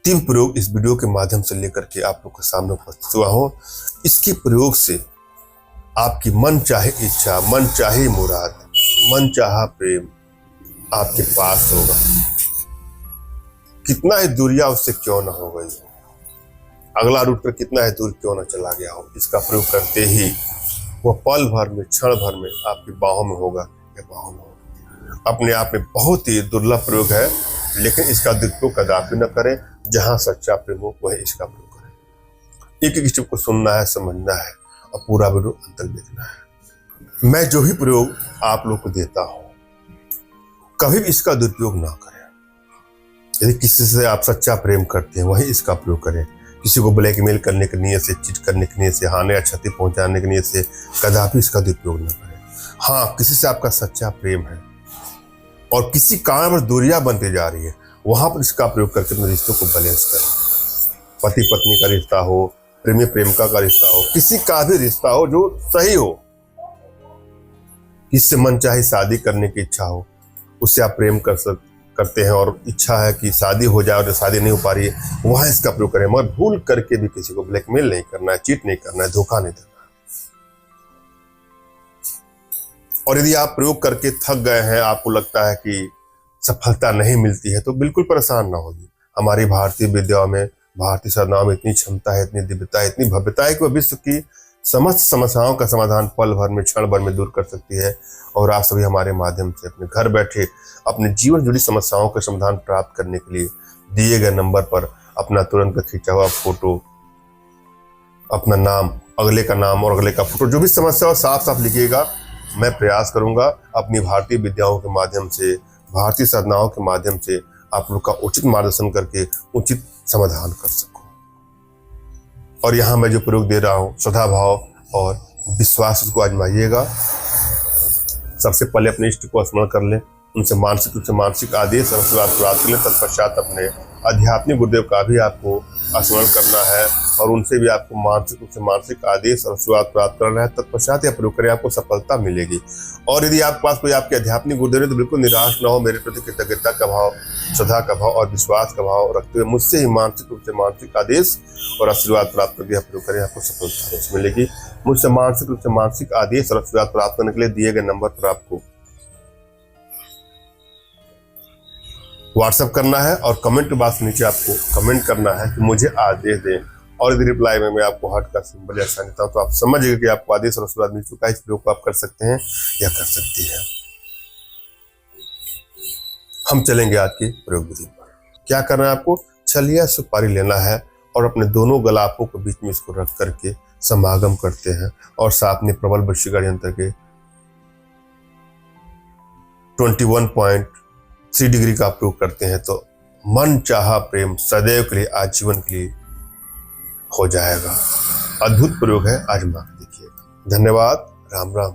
अंतिम प्रयोग इस वीडियो के माध्यम से लेकर के आप लोग के सामने उपस्थित हुआ हूँ। इसके प्रयोग से आपकी मन चाहे इच्छा, मन चाहे मुराद, मन चाहा प्रेम आपके पास होगा। कितना ही दूरिया उससे क्यों ना हो गई, अगला रूट पर कितना ही दूर क्यों ना चला गया हो, इसका प्रयोग करते ही वो पल भर में, क्षण भर में आपकी बाहों में होगा या बाहों में होगा। अपने आप में बहुत ही दुर्लभ प्रयोग है, लेकिन इसका दुरुपयोग कदापि न करें। जहां सच्चा प्रेम हो वही इसका प्रयोग करें। एक एक स्टेप को सुनना है, समझना है और पूरा वीडियो अंत तक देखना है। मैं जो ही प्रयोग आप लोग को देता हूं, कभी भी इसका दुरुपयोग ना करें। यदि किसी से आप सच्चा प्रेम करते हैं वही इसका प्रयोग करें। किसी को ब्लैकमेल करने की नीयत से, चीट करने की नीयत से, हानि या क्षति पहुंचाने की नीयत से कदापि इसका दुरुपयोग न करें। हाँ, किसी से आपका सच्चा प्रेम है और किसी कारण पर दूरियां बनती जा रही है, वहां पर इसका प्रयोग करके अपने रिश्तों को बैलेंस करें। पति पत्नी का रिश्ता हो, प्रेमी प्रेमिका का रिश्ता हो, किसी का भी रिश्ता हो जो सही हो, किससे मन चाहे शादी करने की इच्छा हो, उससे आप प्रेम करते हैं और इच्छा है कि शादी हो जाए और शादी नहीं हो पा रही है, वहां इसका प्रयोग करें। मगर भूल करके भी किसी को ब्लैकमेल नहीं करना है, चीट नहीं करना है, धोखा नहीं देना है। और यदि आप प्रयोग करके थक गए हैं, आपको लगता है कि सफलता नहीं मिलती है, तो बिल्कुल परेशान ना होइए। हमारी भारतीय विद्याओं में, भारतीय साधनाओं में इतनी क्षमता है, इतनी दिव्यता है, इतनी भव्यता है कि वह विश्व की समस्त समस्याओं का समाधान पल भर में, क्षण भर में दूर कर सकती है। और आप सभी हमारे माध्यम से अपने घर बैठे अपने जीवन जुड़ी समस्याओं का समाधान प्राप्त करने के लिए दिए गए नंबर पर अपना तुरंत खींचा हुआ फोटो, अपना नाम, अगले का नाम और अगले का फोटो, जो भी समस्या हो साफ साफ लिखिएगा। मैं प्रयास करूंगा अपनी भारतीय विद्याओं के माध्यम से, भारतीय साधनाओं के माध्यम से आप लोग का उचित मार्गदर्शन करके उचित समाधान कर सकूं। और यहाँ मैं जो प्रयोग दे रहा हूँ, श्रद्धा भाव और विश्वास को आजमाइएगा। सबसे पहले अपने इष्ट को स्मरण कर लें, उनसे मानसिक रूप से मानसिक आदेश और आशीर्वाद प्राप्त कर लें। तत्पश्चात अपने आध्यात्मिक गुरुदेव का भी आपको स्मरण करना है और उनसे भी आपको मानसिक रूप से मानसिक आदेश और आशीर्वाद प्राप्त करना है। तत्पश्चात यह प्रयोग करें, आपको सफलता मिलेगी। और यदि आपके पास कोई आपके आध्यात्मिक गुरुदेव है तो बिल्कुल निराश न हो। मेरे प्रति कृतज्ञता का भाव, श्रद्धा का भाव और विश्वास का भाव रखते हुए मुझसे ही मानसिक रूप से मानसिक आदेश और आशीर्वाद प्राप्त करके यह प्रयोग करें, आपको सफलता मिलेगी। मुझसे मानसिक रूप से मानसिक आदेश और आशीर्वाद प्राप्त करने के लिए दिए गए नंबर पर आपको व्हाट्सएप करना है और कमेंट बॉक्स नीचे आपको कमेंट करना है कि मुझे आदेश दें। और यदि रिप्लाई में मैं आपको हार्ट का सिंबल या साइन देता हूं तो आप समझिएगा कि आपको आदेश और आशीर्वाद मिल चुका है। इस प्रयोग को आप कर सकते हैं या कर सकती हैं। हम चलेंगे आज की प्रयोग विधि पर। क्या करना है आपको? छलिया सुपारी लेना है और अपने दोनों गलाफों के बीच में इसको रख करके समागम करते हैं और साथ में प्रबल वशीकरण यंत्र के 21.3 डिग्री का प्रयोग करते हैं तो मन चाहा प्रेम सदैव के लिए, आजीवन के लिए हो जाएगा। अद्भुत प्रयोग है, आजमा के देखिएगा। धन्यवाद। राम राम।